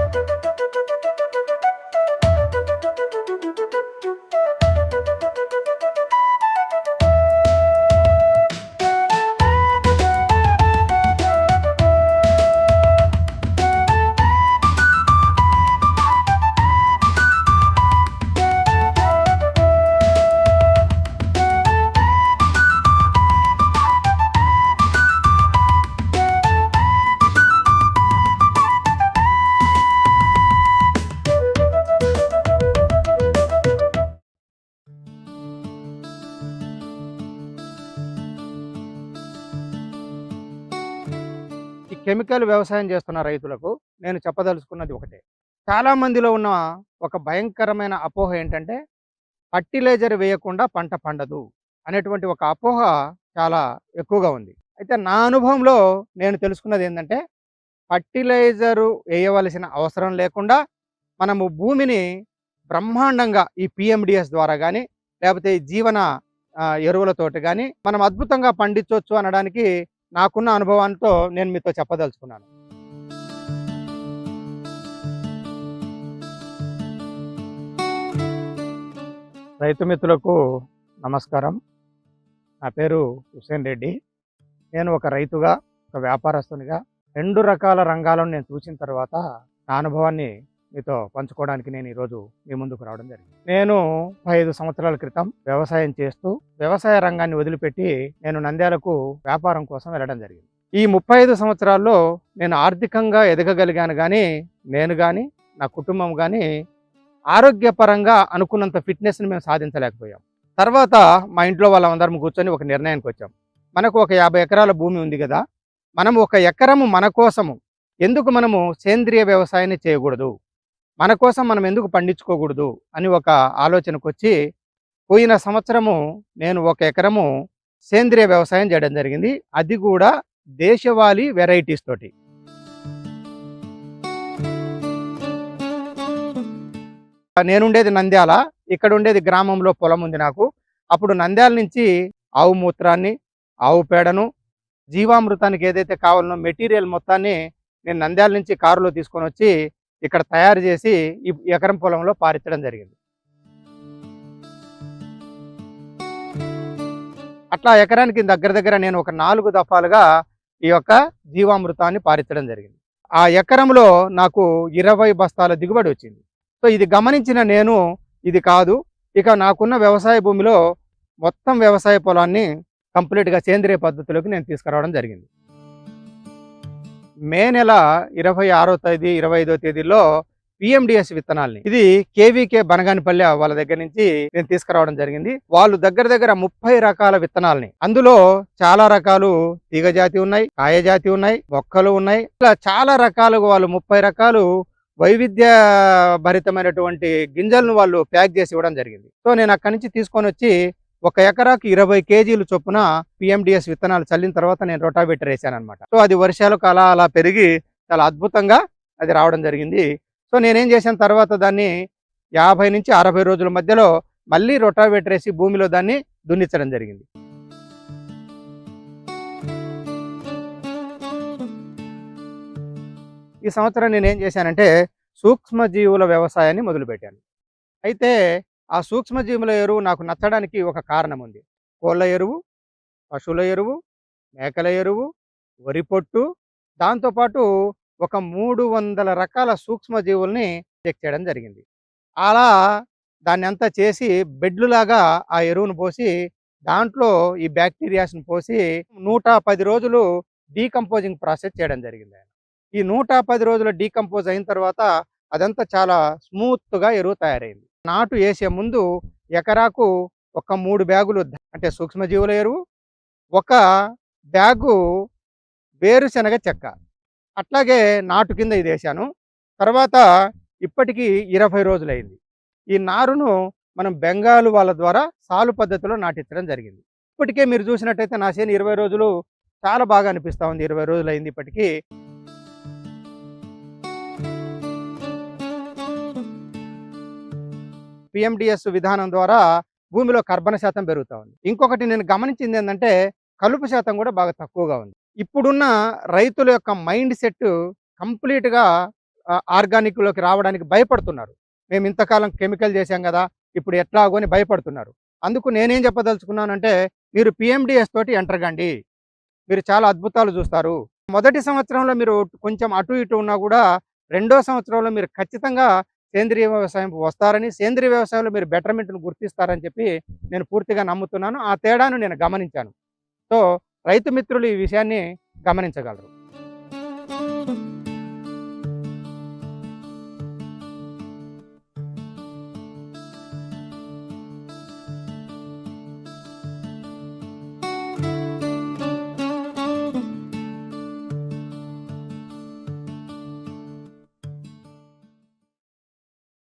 ఈ కెమికల్ వ్యవసాయం చేస్తున్న రైతులకు నేను చెప్పదలుచుకున్నది ఒకటే. చాలా మందిలో ఉన్న ఒక భయంకరమైన అపోహ ఏంటంటే, ఫర్టిలైజర్ వేయకుండా పంట పండదు అనేటువంటి ఒక అపోహ చాలా ఎక్కువగా ఉంది. అయితే నా అనుభవంలో నేను తెలుసుకున్నది ఏంటంటే, ఫర్టిలైజరు వేయవలసిన అవసరం లేకుండా మనము భూమిని బ్రహ్మాండంగా ఈ పిఎండిఎస్ ద్వారా కానీ, లేకపోతే ఈ జీవన ఎరువులతోటి కానీ మనం అద్భుతంగా పండించవచ్చు అనడానికి నాకున్న అనుభవంతో నేను మీతో చెప్పదలుచుకున్నాను. రైతు మిత్రులకు నమస్కారం. నా పేరు హుసేన్ రెడ్డి. నేను ఒక రైతుగా, ఒక వ్యాపారస్తునిగా 2 రకాల రంగాలను నేను చూసిన తర్వాత నా అనుభవాన్ని మీతో పంచుకోవడానికి నేను ఈరోజు మీ ముందుకు రావడం జరిగింది. నేను 5 సంవత్సరాల క్రితం వ్యవసాయం చేస్తూ వ్యవసాయ రంగాన్ని వదిలిపెట్టి నేను నంద్యాలకు వ్యాపారం కోసం వెళ్ళడం జరిగింది. ఈ 35 సంవత్సరాల్లో నేను ఆర్థికంగా ఎదగగలిగాను, కానీ నేను కానీ నా కుటుంబం కానీ ఆరోగ్యపరంగా అనుకున్నంత ఫిట్నెస్ని మేము సాధించలేకపోయాం. తర్వాత మా ఇంట్లో వాళ్ళందరం కూర్చొని ఒక నిర్ణయానికి వచ్చాం. మనకు ఒక 50 ఎకరాల భూమి ఉంది కదా, మనం 1 ఎకరము మన కోసము ఎందుకు మనము సేంద్రియ వ్యవసాయాన్ని చేయకూడదు, మన కోసం మనం ఎందుకు పండించుకోకూడదు అని ఒక ఆలోచనకు వచ్చి, పోయిన సంవత్సరము నేను 1 ఎకరము సేంద్రియ వ్యవసాయం చేయడం జరిగింది. అది కూడా దేశవాళీ వెరైటీస్ తోటి. నేనుండేది నంద్యాల, ఇక్కడ ఉండేది గ్రామంలో పొలం ఉంది నాకు. అప్పుడు నంద్యాల నుంచి ఆవు మూత్రాన్ని, ఆవు పేడను, జీవామృతానికి ఏదైతే కావాలనో మెటీరియల్ మొత్తాన్ని నేను నంద్యాల నుంచి కారులో తీసుకొని వచ్చి ఇక్కడ తయారు చేసి ఈ ఎకరం పొలంలో పారించడం జరిగింది. అట్లా ఎకరానికి దగ్గర నేను ఒక 4 దఫాలుగా ఈ యొక్క జీవామృతాన్ని పారించడం జరిగింది. ఆ ఎకరంలో నాకు 20 బస్తాల దిగుబడి వచ్చింది. సో ఇది గమనించిన నేను, ఇది కాదు, ఇక నాకున్న వ్యవసాయ భూమిలో మొత్తం వ్యవసాయ పొలాన్ని కంప్లీట్గా సేంద్రియ పద్ధతిలోకి నేను తీసుకురావడం జరిగింది. మే నెల 26వ తేదీ 25వ తేదీలో పిఎండిఎస్ విత్తనాల్ని, ఇది కేవీకే బనగానిపల్లె వాళ్ళ దగ్గర నుంచి నేను తీసుకురావడం జరిగింది. వాళ్ళు దగ్గర 30 రకాల విత్తనాలని, అందులో చాలా రకాలు తీగ జాతి ఉన్నాయి, కాయ జాతి ఉన్నాయి, మొక్కలు ఉన్నాయి, ఇలా చాలా రకాలుగా వాళ్ళు 30 రకాలు వైవిధ్య భరితమైనటువంటి గింజలను వాళ్ళు ప్యాక్ చేసి ఇవ్వడం జరిగింది. సో నేను అక్కడి నుంచి తీసుకొని వచ్చి 1 ఎకరాకి 20 కేజీలు చొప్పున పిఎండిఎస్ విత్తనాలు చల్లిన తర్వాత నేను రొటావేటర్ వేసాను అనమాట. సో అది వర్షాలకు అలా పెరిగి చాలా అద్భుతంగా అది రావడం జరిగింది. సో నేనేం చేశాను, తర్వాత దాన్ని 50 నుంచి 60 రోజుల మధ్యలో మళ్ళీ రొటావేటర్ వేసి భూమిలో దాన్ని దున్నించడం జరిగింది. ఈ సంవత్సరం నేను ఏం చేశానంటే సూక్ష్మజీవుల వ్యవసాయాన్ని మొదలుపెట్టాను. అయితే ఆ సూక్ష్మజీవుల ఎరువు నాకు నచ్చడానికి ఒక కారణం ఉంది. కోళ్ళ ఎరువు, పశువుల ఎరువు, మేకల ఎరువు, వరి పొట్టు, దాంతోపాటు ఒక 300 రకాల సూక్ష్మజీవుల్ని చెక్ చేయడం జరిగింది. అలా దాన్ని అంతా చేసి బెడ్లులాగా ఆ ఎరువును పోసి దాంట్లో ఈ బ్యాక్టీరియాస్ని పోసి 110 రోజులు డీకంపోజింగ్ ప్రాసెస్ చేయడం జరిగింది. ఈ 110 రోజుల డీకంపోజ్ అయిన తర్వాత అదంతా చాలా స్మూత్గా ఎరువు తయారైంది. నాటు వేసే ముందు ఎకరాకు ఒక 3 బ్యాగులు అంటే సూక్ష్మజీవుల ఎరువు, 1 బ్యాగు వేరుశనగ చెక్క, అట్లాగే నాటు కింద ఇది వేసాను. తర్వాత ఇప్పటికీ 20 రోజులైంది. ఈ నారును మనం బెంగాలు వాళ్ళ ద్వారా సాలు పద్ధతిలో నాటించడం జరిగింది. ఇప్పటికే మీరు చూసినట్టయితే నా చేను 20 రోజులు చాలా బాగా అనిపిస్తూ ఉంది. 20 రోజులు అయింది ఇప్పటికీ. పిఎండిఎస్ విధానం ద్వారా భూమిలో కర్బన శాతం పెరుగుతూ ఉంది. ఇంకొకటి నేను గమనించింది ఏంటంటే కలుపు శాతం కూడా బాగా తక్కువగా ఉంది. ఇప్పుడున్న రైతుల యొక్క మైండ్ సెట్ కంప్లీట్గా ఆర్గానిక్‌లోకి రావడానికి భయపడుతున్నారు. మేము ఇంతకాలం కెమికల్ చేశాం గదా! ఇప్పుడు ఎట్లాగో అని భయపడుతున్నారు. అందుకు నేనేం చెప్పదలుచుకున్నానంటే, మీరు పీఎండీఎస్ తోటి ఎంటర్ కండి. మీరు చాలా అద్భుతాలు చూస్తారు. మొదటి సంవత్సరంలో మీరు కొంచెం అటు ఇటు ఉన్నా గూడా, రెండో సంవత్సరంలో మీరు ఖచ్చితంగా సేంద్రియ వ్యవసాయంకి వస్తారని, సేంద్రియ వ్యవసాయంలో మీరు బెటర్‌మెంట్‌ని గుర్తిస్తారని చెప్పి నేను పూర్తిగా నమ్ముతున్నాను. ఆ తేడాను నేను గమనించాను. సో, రైతు మిత్రులు ఈ విషయాన్ని గమనించగలరు.